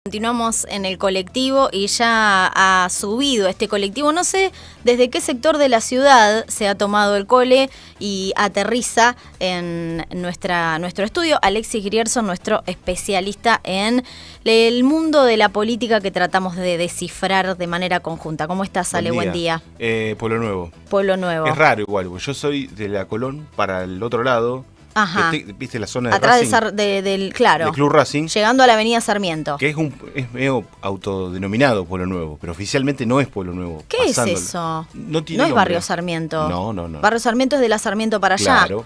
Continuamos en el colectivo y ya ha subido este colectivo. No sé desde qué sector de la ciudad se ha tomado el cole y aterriza en nuestro estudio. Alexis Grierson, nuestro especialista en el mundo de la política que tratamos de descifrar de manera conjunta. ¿Cómo estás, Ale? Buen día. Pueblo Nuevo. Pueblo Nuevo. Es raro igual, porque yo soy de la Colón para el otro lado. Ajá. ¿Viste la zona de atrás Racing? Claro. Del Club Racing. Llegando a la avenida Sarmiento. Que es medio autodenominado Pueblo Nuevo, pero oficialmente no es Pueblo Nuevo. ¿Qué es eso? No es Barrio Sarmiento. No. Barrio Sarmiento es de la Sarmiento para allá. Claro.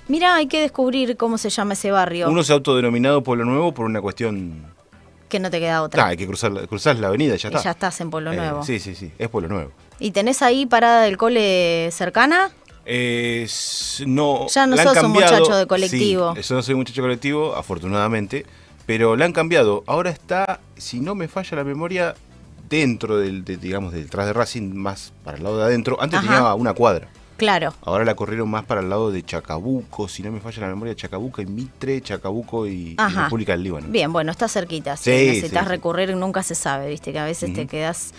Mirá, hay que descubrir cómo se llama ese barrio. Uno se ha autodenominado Pueblo Nuevo por una cuestión... Que no te queda otra. Hay que cruzar la avenida y ya está. Y ya estás en Pueblo Nuevo. Sí, es Pueblo Nuevo. ¿Y tenés ahí parada del cole cercana? No. Ya no sos un muchacho de colectivo. Sí, yo no soy un muchacho de colectivo, afortunadamente, pero la han cambiado. Ahora está, si no me falla la memoria, dentro digamos, detrás de Racing, más para el lado de adentro. Antes tenía una cuadra. Claro. Ahora la corrieron más para el lado de Chacabuco, si no me falla la memoria, Chacabuco y Mitre, Chacabuco y República del Líbano. Bien, bueno, está cerquita. Si necesitas recurrir, nunca se sabe, viste, que a veces te quedás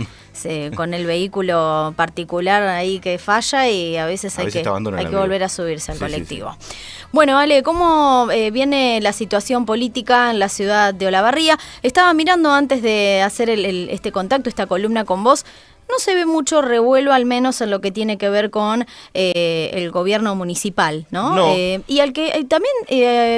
con el vehículo particular ahí que falla y a veces hay que volver a subirse al colectivo. Sí. Bueno, Ale, ¿cómo viene la situación política en la ciudad de Olavarría? Estaba mirando antes de hacer este contacto, esta columna con vos. No se ve mucho revuelo, al menos en lo que tiene que ver con el gobierno municipal, ¿no? Y al que también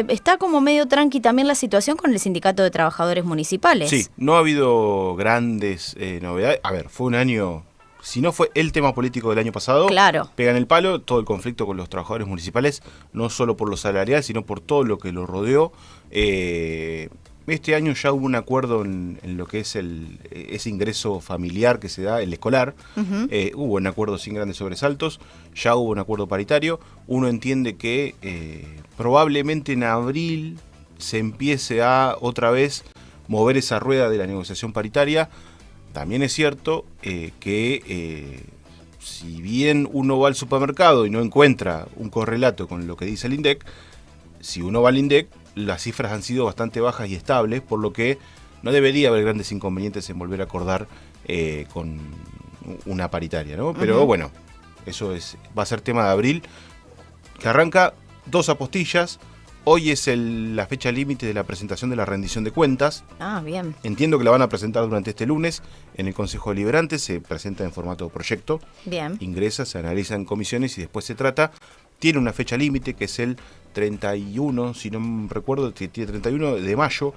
está como medio tranqui también la situación con el Sindicato de Trabajadores Municipales. Sí, no ha habido grandes novedades. A ver, fue un año... Si no fue el tema político del año pasado, claro, pega en el palo todo el conflicto con los trabajadores municipales, no solo por lo salarial, sino por todo lo que lo rodeó. Este año ya hubo un acuerdo en lo que es ese ingreso familiar que se da, el escolar. Hubo un acuerdo sin grandes sobresaltos, ya hubo un acuerdo paritario. Uno entiende que probablemente en abril se empiece a otra vez mover esa rueda de la negociación paritaria. También es cierto que si bien uno va al supermercado y no encuentra un correlato con lo que dice el INDEC, si uno va al INDEC, las cifras han sido bastante bajas y estables, por lo que no debería haber grandes inconvenientes en volver a acordar con una paritaria, ¿no? Pero bueno, eso va a ser tema de abril, que arranca 2 apostillas. Hoy es la fecha límite de la presentación de la rendición de cuentas. Ah, bien. Entiendo que la van a presentar durante este lunes en el Consejo Deliberante. Se presenta en formato de proyecto. Bien. Ingresa, se analiza en comisiones y después se trata. Tiene una fecha límite que es el 31, si no me recuerdo, tiene 31 de mayo.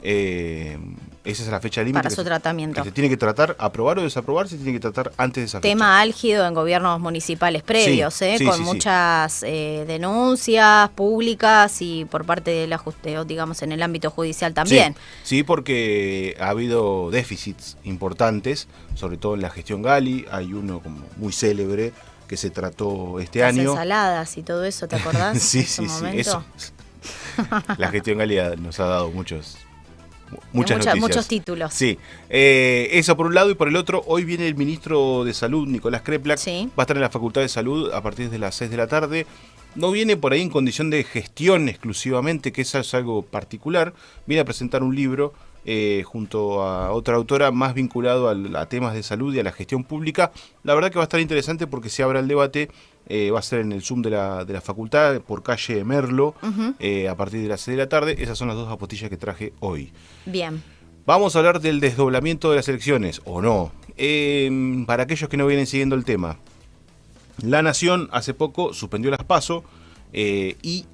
Esa es la fecha límite. Para su tratamiento. Que se tiene que tratar, aprobar o desaprobar, se tiene que tratar antes de esa fecha. Tema álgido en gobiernos municipales previos, con muchas denuncias públicas y por parte de la digamos, en el ámbito judicial también. Sí, porque ha habido déficits importantes, sobre todo en la gestión Gali. Hay uno como muy célebre que se trató este año. Las ensaladas y todo eso, ¿te acordás? Sí. Eso. La gestión Gali nos ha dado muchas noticias. Muchos títulos. Sí, eso por un lado, y por el otro, hoy viene el ministro de Salud, Nicolás Kreplak, va a estar en la Facultad de Salud a partir de las 6 de la tarde. No viene por ahí en condición de gestión exclusivamente, que eso es algo particular, viene a presentar un libro junto a otra autora más vinculado a temas de salud y a la gestión pública. La verdad que va a estar interesante porque se abre el debate. Va a ser en el Zoom de la facultad, por calle Merlo, a partir de las 6 de la tarde. Esas son las 2 apostillas que traje hoy. Bien. Vamos a hablar del desdoblamiento de las elecciones, o no. Para aquellos que no vienen siguiendo el tema, La Nación hace poco suspendió las PASO y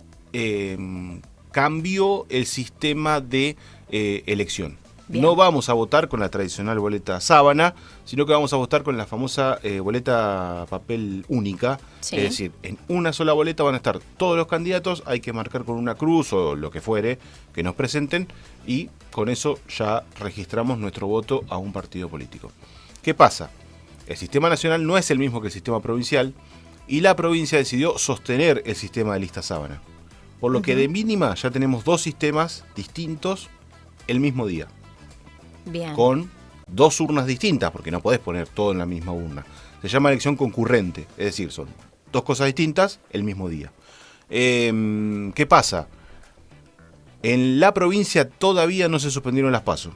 cambió el sistema de elección. Bien. No vamos a votar con la tradicional boleta sábana, sino que vamos a votar con la famosa boleta papel única. Sí. Es decir, en una sola boleta van a estar todos los candidatos, hay que marcar con una cruz o lo que fuere que nos presenten y con eso ya registramos nuestro voto a un partido político. ¿Qué pasa? El sistema nacional no es el mismo que el sistema provincial y la provincia decidió sostener el sistema de lista sábana. Por lo que de mínima ya tenemos 2 sistemas distintos el mismo día. Bien. Con 2 urnas distintas, porque no podés poner todo en la misma urna. Se llama elección concurrente, es decir, son 2 cosas distintas el mismo día. ¿Qué pasa? En la provincia todavía no se suspendieron las PASO.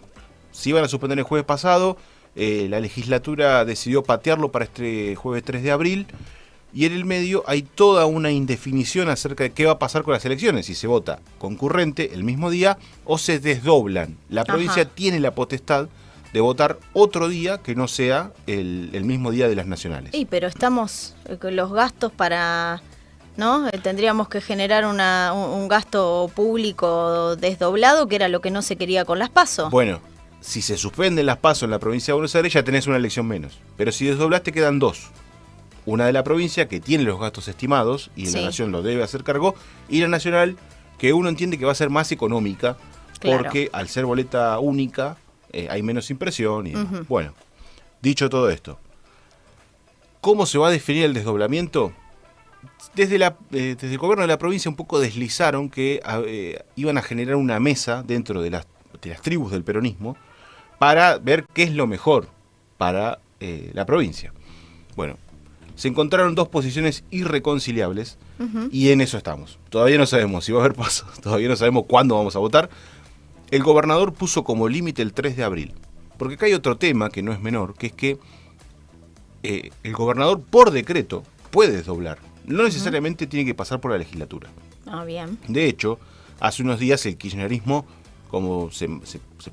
se iban a suspender el jueves pasado, la legislatura decidió patearlo para este jueves 3 de abril, y en el medio hay toda una indefinición acerca de qué va a pasar con las elecciones, si se vota concurrente el mismo día o se desdoblan. La provincia tiene la potestad de votar otro día que no sea el mismo día de las nacionales. Sí, pero estamos con los gastos para... ¿no? Tendríamos que generar un gasto público desdoblado, que era lo que no se quería con las PASO. Bueno, si se suspenden las PASO en la provincia de Buenos Aires ya tenés una elección menos, pero si desdoblaste quedan dos. Una de la provincia, que tiene los gastos estimados y la nación lo debe hacer cargo, y la nacional, que uno entiende que va a ser más económica, porque al ser boleta única hay menos impresión. Y bueno, dicho todo esto, ¿cómo se va a definir el desdoblamiento? Desde el gobierno de la provincia un poco deslizaron que iban a generar una mesa dentro de las tribus del peronismo para ver qué es lo mejor para la provincia. Bueno, se encontraron dos posiciones irreconciliables y en eso estamos. Todavía no sabemos si va a haber paso, todavía no sabemos cuándo vamos a votar. El gobernador puso como límite el 3 de abril, porque acá hay otro tema que no es menor, que es que el gobernador por decreto puede desdoblar. No necesariamente tiene que pasar por la legislatura. Bien. De hecho, hace unos días el kirchnerismo, como se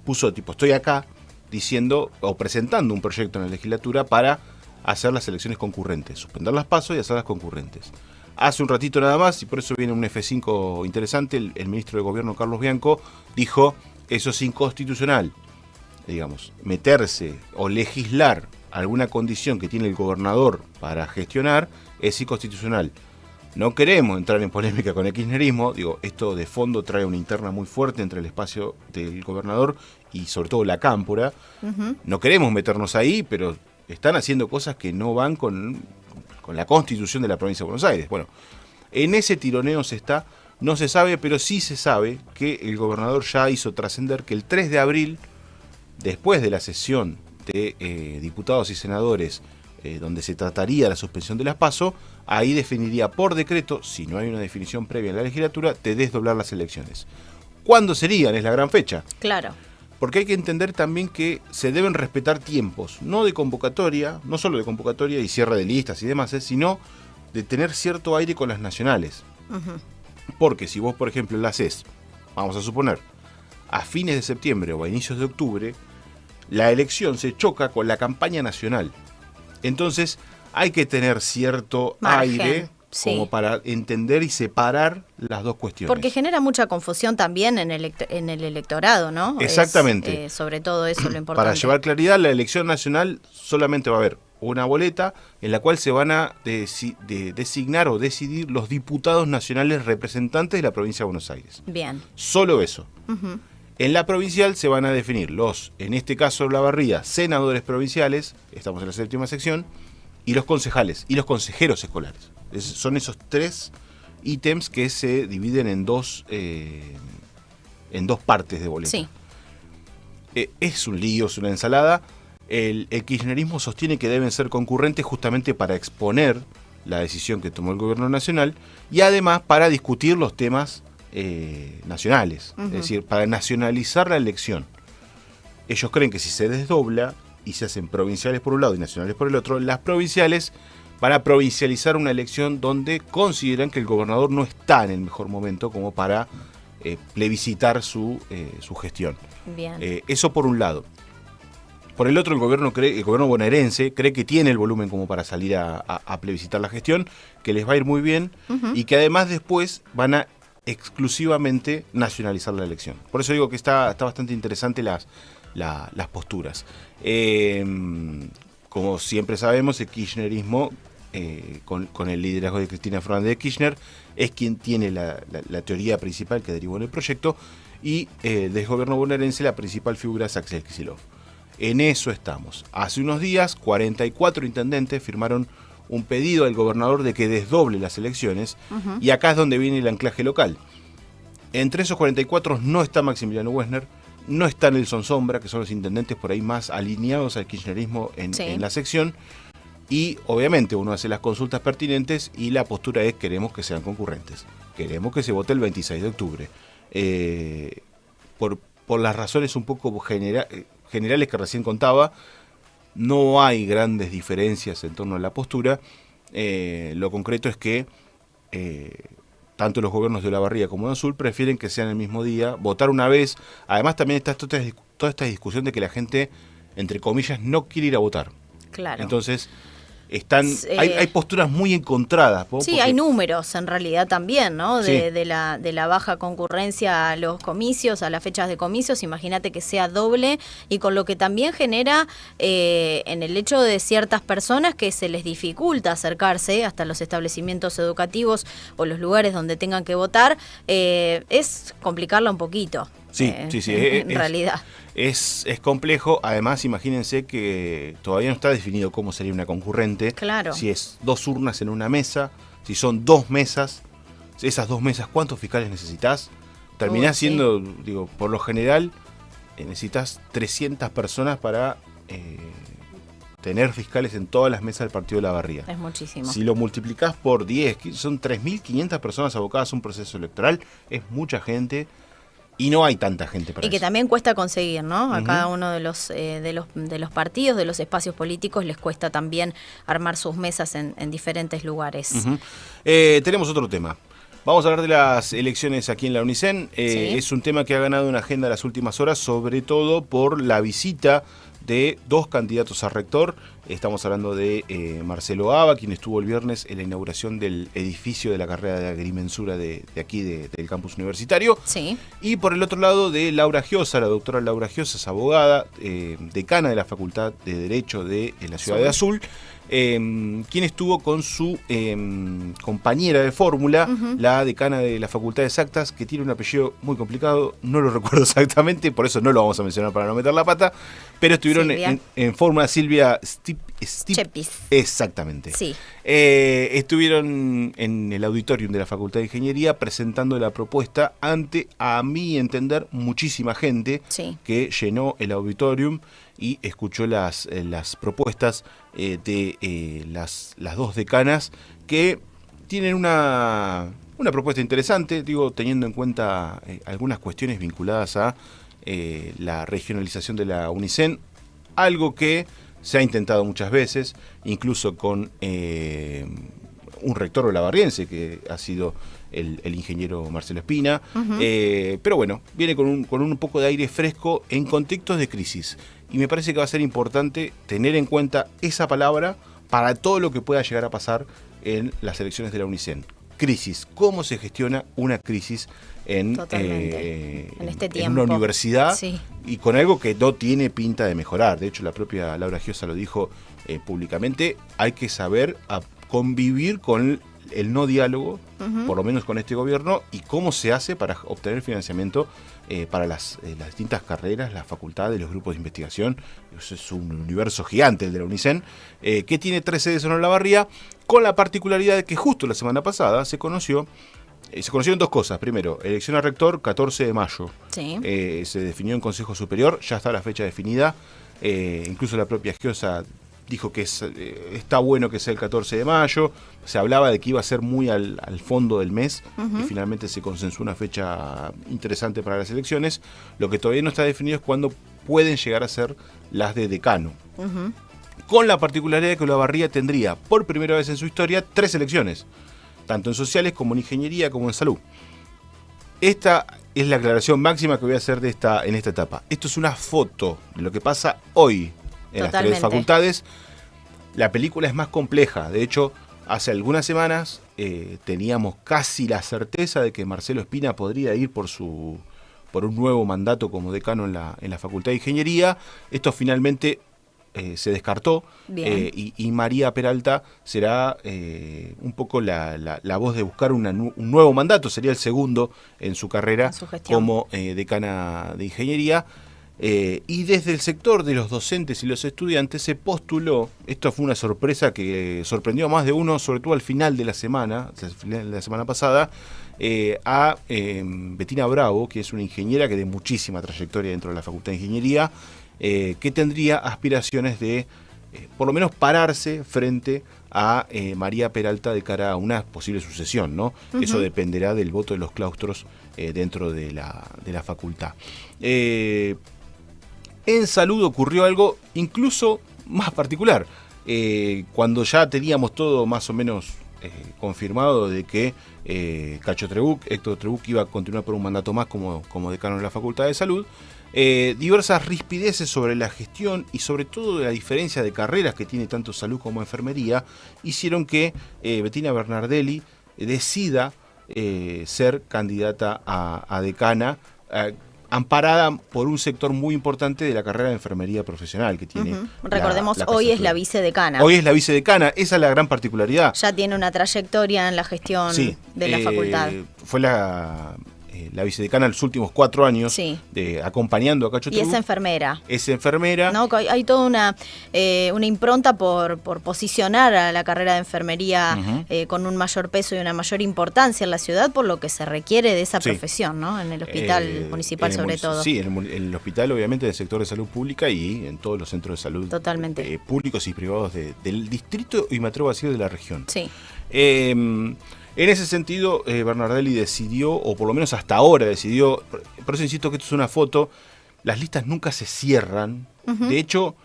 puso tipo estoy acá, diciendo o presentando un proyecto en la legislatura para hacer las elecciones concurrentes, suspender las PASO y hacerlas concurrentes. Hace un ratito nada más, y por eso viene un F5 interesante, el ministro de Gobierno Carlos Bianco dijo, eso es inconstitucional, digamos, meterse o legislar alguna condición que tiene el gobernador para gestionar es inconstitucional. No queremos entrar en polémica con el kirchnerismo, digo, esto de fondo trae una interna muy fuerte entre el espacio del gobernador y sobre todo la cámpora. No queremos meternos ahí, pero están haciendo cosas que no van con la constitución de la provincia de Buenos Aires. Bueno, en ese tironeo no se sabe, pero sí se sabe que el gobernador ya hizo trascender que el 3 de abril, después de la sesión de diputados y senadores, donde se trataría la suspensión de las PASO, ahí definiría por decreto, si no hay una definición previa en la legislatura, de desdoblar las elecciones. ¿Cuándo serían? Es la gran fecha. Claro. Porque hay que entender también que se deben respetar tiempos, no de convocatoria, no solo de convocatoria y cierre de listas y demás, sino de tener cierto aire con las nacionales. Porque si vos, por ejemplo, la haces, vamos a suponer, a fines de septiembre o a inicios de octubre, la elección se choca con la campaña nacional. Entonces hay que tener cierto aire como para entender y separar las dos cuestiones. Porque genera mucha confusión también en el electorado, ¿no? Exactamente. Sobre todo eso lo importante. Para llevar claridad, la elección nacional solamente va a haber una boleta en la cual se van a designar o decidir los diputados nacionales representantes de la provincia de Buenos Aires. Bien. Solo eso. En la provincial se van a definir en este caso Olavarría, senadores provinciales, estamos en la 7ª sección, y los concejales y los consejeros escolares. Son esos tres ítems que se dividen en dos partes de boleta. Sí. Es un lío, es una ensalada. El kirchnerismo sostiene que deben ser concurrentes justamente para exponer la decisión que tomó el gobierno nacional y además para discutir los temas nacionales, es decir, para nacionalizar la elección. Ellos creen que si se desdobla y se hacen provinciales por un lado y nacionales por el otro, las provinciales van a provincializar una elección donde consideran que el gobernador no está en el mejor momento como para plebiscitar su gestión. Bien. Eso por un lado. Por el otro, el gobierno bonaerense cree que tiene el volumen como para salir a plebiscitar la gestión, que les va a ir muy bien y que además después van a exclusivamente nacionalizar la elección. Por eso digo que está bastante interesante las posturas. Como siempre sabemos, el kirchnerismo, con el liderazgo de Cristina Fernández de Kirchner, es quien tiene la teoría principal que derivó en el proyecto, y del gobierno bonaerense la principal figura es Axel Kicillof. En eso estamos. Hace unos días, 44 intendentes firmaron un pedido al gobernador de que desdoble las elecciones, y acá es donde viene el anclaje local. Entre esos 44 no está Maximiliano Wessner, no está Nelson Sombra, que son los intendentes por ahí más alineados al kirchnerismo en la sección, y obviamente uno hace las consultas pertinentes y la postura es: queremos que sean concurrentes, queremos que se vote el 26 de octubre. Por las razones un poco generales que recién contaba, no hay grandes diferencias en torno a la postura. Lo concreto es que tanto los gobiernos de Olavarría como de Azul prefieren que sean el mismo día, votar una vez. Además también está toda esta discusión de que la gente, entre comillas, no quiere ir a votar. Claro. Entonces hay posturas muy encontradas. Sí, hay números en realidad también, ¿no? De la baja concurrencia a los comicios, a las fechas de comicios. Imagínate que sea doble, y con lo que también genera en el hecho de ciertas personas que se les dificulta acercarse hasta los establecimientos educativos o los lugares donde tengan que votar, es complicarla un poquito. Sí. En realidad. Es complejo. Además, imagínense que todavía no está definido cómo sería una concurrente. Claro. Si es 2 urnas en una mesa, si son 2 mesas, esas 2 mesas, ¿cuántos fiscales necesitas? Terminás siendo, digo, por lo general, necesitas 300 personas para tener fiscales en todas las mesas del partido de Olavarría. Es muchísimo. Si lo multiplicás por 10, son 3.500 personas abocadas a un proceso electoral, es mucha gente. Y no hay tanta gente para eso. Y que también cuesta conseguir, ¿no? A cada uno de los partidos, de los espacios políticos, les cuesta también armar sus mesas en diferentes lugares. Tenemos otro tema. Vamos a hablar de las elecciones aquí en la Unicen. Es un tema que ha ganado una agenda en las últimas horas, sobre todo por la visita de 2 candidatos a rector. Estamos hablando de Marcelo Aba, quien estuvo el viernes en la inauguración del edificio de la carrera de agrimensura de aquí, del campus universitario. Sí. Y por el otro lado de Laura Giosa, la doctora Laura Giosa, es abogada, decana de la Facultad de Derecho de la ciudad de Azul, quien estuvo con su compañera de fórmula, la decana de la Facultad de Exactas, que tiene un apellido muy complicado, no lo recuerdo exactamente, por eso no lo vamos a mencionar para no meter la pata, pero estuvieron en fórmula Silvia Chepis. Exactamente. Sí. Estuvieron en el auditorium de la Facultad de Ingeniería presentando la propuesta ante, a mi entender, muchísima gente que llenó el auditorium y escuchó las propuestas de las 2 decanas, que tienen una propuesta interesante, digo, teniendo en cuenta algunas cuestiones vinculadas a la regionalización de la Unicen, algo que se ha intentado muchas veces, incluso con un rector olavarriense que ha sido el ingeniero Marcelo Espina, pero bueno, viene con un poco de aire fresco en contextos de crisis, y me parece que va a ser importante tener en cuenta esa palabra para todo lo que pueda llegar a pasar en las elecciones de la Unicen. Crisis, ¿cómo se gestiona una crisis en este tiempo, en una universidad? Y con algo que no tiene pinta de mejorar. De hecho, la propia Laura Giosa lo dijo públicamente, hay que saber convivir con el no diálogo, por lo menos con este gobierno, y cómo se hace para obtener financiamiento para las distintas carreras, las facultades, los grupos de investigación. Eso es un universo gigante el de la Unicen, que tiene 3 sedes en Olavarría, con la particularidad de que justo la semana pasada se conocieron 2 cosas. Primero, elección a rector, 14 de mayo. Se definió en Consejo Superior, ya está la fecha definida. Incluso la propia Giosa dijo que está bueno que sea el 14 de mayo. Se hablaba de que iba a ser muy al fondo del mes, y finalmente se consensuó una fecha interesante para las elecciones. Lo que todavía no está definido es cuándo pueden llegar a ser las de decano. Con la particularidad de que Olavarría tendría por primera vez en su historia 3 elecciones, tanto en sociales como en ingeniería como en salud. Esta es la aclaración máxima que voy a hacer en esta etapa. Esto es una foto de lo que pasa hoy en las 3 facultades. La película es más compleja. De hecho, hace algunas semanas teníamos casi la certeza de que Marcelo Espina podría ir por un nuevo mandato como decano en la Facultad de Ingeniería. Esto finalmente se descartó, y María Peralta será un poco la voz de buscar un nuevo mandato. Sería el segundo en su carrera como decana de Ingeniería. Y desde el sector de los docentes y los estudiantes se postuló, esto fue una sorpresa que sorprendió a más de uno, sobre todo al final de la semana pasada, a Bettina Bravo, que es una ingeniera que de muchísima trayectoria dentro de la Facultad de Ingeniería, que tendría aspiraciones de por lo menos pararse frente a María Peralta de cara a una posible sucesión, ¿no? Eso dependerá del voto de los claustros dentro de la facultad. En salud ocurrió algo incluso más particular. Cuando ya teníamos todo más o menos confirmado de que Héctor Trebuch iba a continuar por un mandato más como decano de la Facultad de Salud, diversas rispideces sobre la gestión y sobre todo la diferencia de carreras que tiene tanto salud como enfermería hicieron que Bettina Bernardelli decida ser candidata a decana, amparada por un sector muy importante de la carrera de enfermería profesional que tiene. Recordemos, hoy es la vicedecana. Hoy es la vicedecana, esa es la gran particularidad. Ya tiene una trayectoria en la gestión de la facultad. Fue la vicedecana en los últimos 4 años, acompañando a Cacho Trebuch. Y es enfermera. Es enfermera. No, hay toda una impronta por posicionar a la carrera de enfermería con un mayor peso y una mayor importancia en la ciudad, por lo que se requiere de esa profesión, ¿no? En el hospital municipal sobre todo. Sí, en el hospital, obviamente, del sector de salud pública y en todos los centros de salud públicos y privados del distrito y me atrevo a decir de la región. Sí. En ese sentido, Bernardelli decidió, o por lo menos hasta ahora decidió, por eso insisto que esto es una foto, las listas nunca se cierran. De hecho,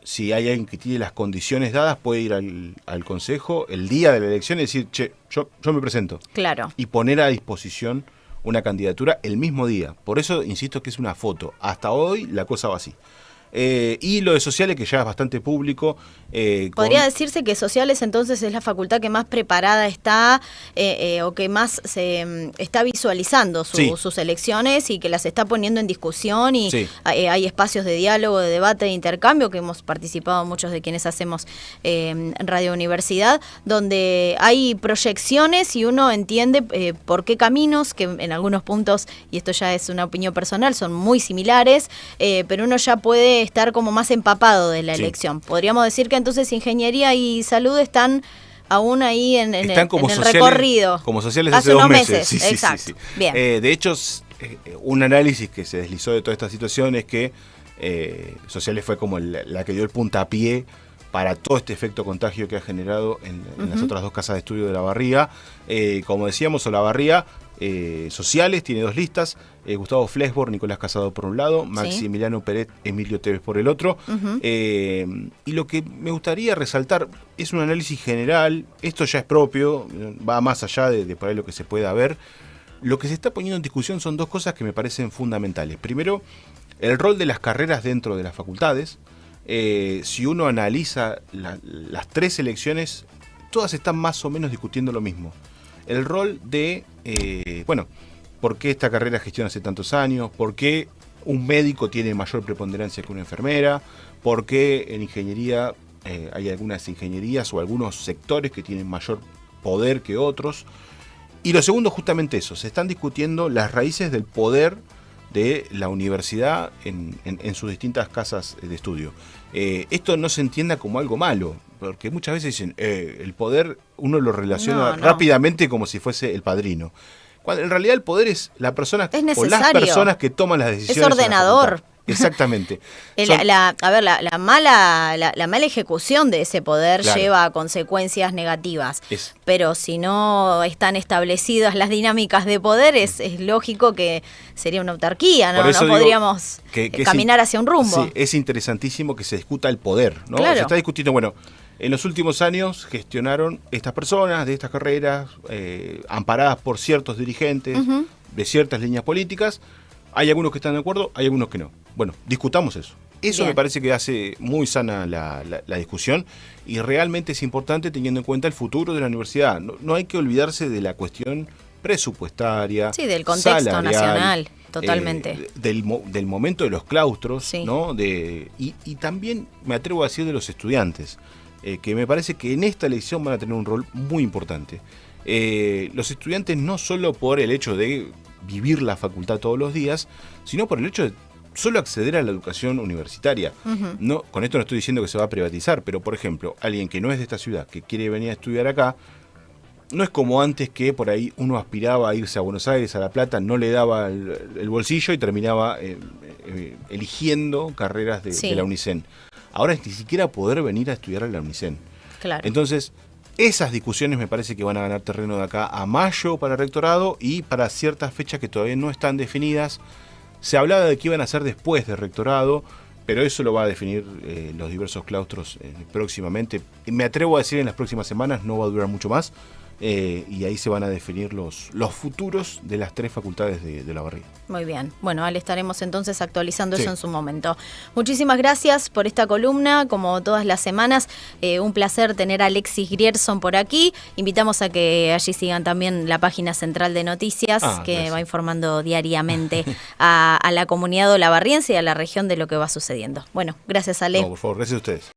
si hay alguien que tiene las condiciones dadas, puede ir al consejo el día de la elección y decir, yo me presento. Claro. Y poner a disposición una candidatura el mismo día. Por eso insisto que es una foto. Hasta hoy la cosa va así. Y lo de sociales, que ya es bastante público. ¿Podría decirse que sociales entonces es la facultad que más preparada está o que más se está visualizando sus elecciones y que las está poniendo en discusión y hay espacios de diálogo, de debate, de intercambio que hemos participado muchos de quienes hacemos Radio Universidad, donde hay proyecciones y uno entiende por qué caminos, que en algunos puntos, y esto ya es una opinión personal, son muy similares, pero uno ya puede estar como más empapado de la elección. Podríamos decir que entonces ingeniería y salud están aún ahí en el recorrido. Como sociales hace 2 meses. Exacto. Sí. Bien. De hecho, un análisis que se deslizó de toda esta situación es que sociales fue como la que dio el puntapié para todo este efecto contagio que ha generado en las otras 2 casas de estudio de La Barría. Como decíamos, Olavarría, sociales, tiene 2 listas, Gustavo Flesborg, Nicolás Casado por un lado, Maximiliano Peret, Emilio Tevez por el otro. Y lo que me gustaría resaltar es un análisis general, esto ya es propio, va más allá de por ahí lo que se pueda ver. Lo que se está poniendo en discusión son 2 cosas que me parecen fundamentales. Primero, el rol de las carreras dentro de las facultades. Si uno analiza las 3 elecciones, todas están más o menos discutiendo lo mismo. El rol de, ¿por qué esta carrera gestiona hace tantos años? ¿Por qué un médico tiene mayor preponderancia que una enfermera? ¿Por qué en ingeniería hay algunas ingenierías o algunos sectores que tienen mayor poder que otros? Y lo segundo, justamente eso, se están discutiendo las raíces del poder de la universidad en sus distintas casas de estudio. Esto no se entienda como algo malo, porque muchas veces dicen, el poder uno lo relaciona rápidamente como si fuese el padrino. Cuando en realidad el poder es la persona o las personas que toman las decisiones. Es ordenador. Exactamente. La mala ejecución de ese poder lleva a consecuencias negativas. Pero si no están establecidas las dinámicas de poder, es lógico que sería una autarquía, ¿no? No podríamos caminar hacia un rumbo. Sí, es interesantísimo que se discuta el poder, ¿no? Claro. Se está discutiendo, en los últimos años gestionaron estas personas de estas carreras, amparadas por ciertos dirigentes de ciertas líneas políticas. Hay algunos que están de acuerdo, hay algunos que no. Bueno, discutamos eso. Eso Bien. Me parece que hace muy sana la discusión y realmente es importante teniendo en cuenta el futuro de la universidad. No hay que olvidarse de la cuestión presupuestaria, sí, del contexto salarial, nacional, totalmente. Del momento de los claustros, sí. ¿no? Y también me atrevo a decir de los estudiantes, que me parece que en esta elección van a tener un rol muy importante. Los estudiantes no solo por el hecho de vivir la facultad todos los días, sino por el hecho de solo acceder a la educación universitaria. No, con esto no estoy diciendo que se va a privatizar, pero por ejemplo, alguien que no es de esta ciudad, que quiere venir a estudiar acá, no es como antes que por ahí uno aspiraba a irse a Buenos Aires, a La Plata, no le daba el bolsillo y terminaba eligiendo carreras de la UNICEN. Ahora es ni siquiera poder venir a estudiar a la UNICEN. Claro. Entonces, esas discusiones me parece que van a ganar terreno de acá a mayo para el rectorado y para ciertas fechas que todavía no están definidas. Se hablaba de qué iban a hacer después del rectorado. pero eso lo va a definir los diversos claustros próximamente. Me atrevo a decir en las próximas semanas, no va a durar mucho más. Y ahí se van a definir los futuros de las 3 facultades de la Barriga. Muy bien. Bueno, Ale, estaremos entonces actualizando eso en su momento. Muchísimas gracias por esta columna, como todas las semanas. Un placer tener a Alexis Grierson por aquí. Invitamos a que allí sigan también la página central de noticias, que gracias. Va informando diariamente a la comunidad olavarriense y a la región de lo que va sucediendo. Bueno, gracias, Ale. No, por favor, gracias a ustedes.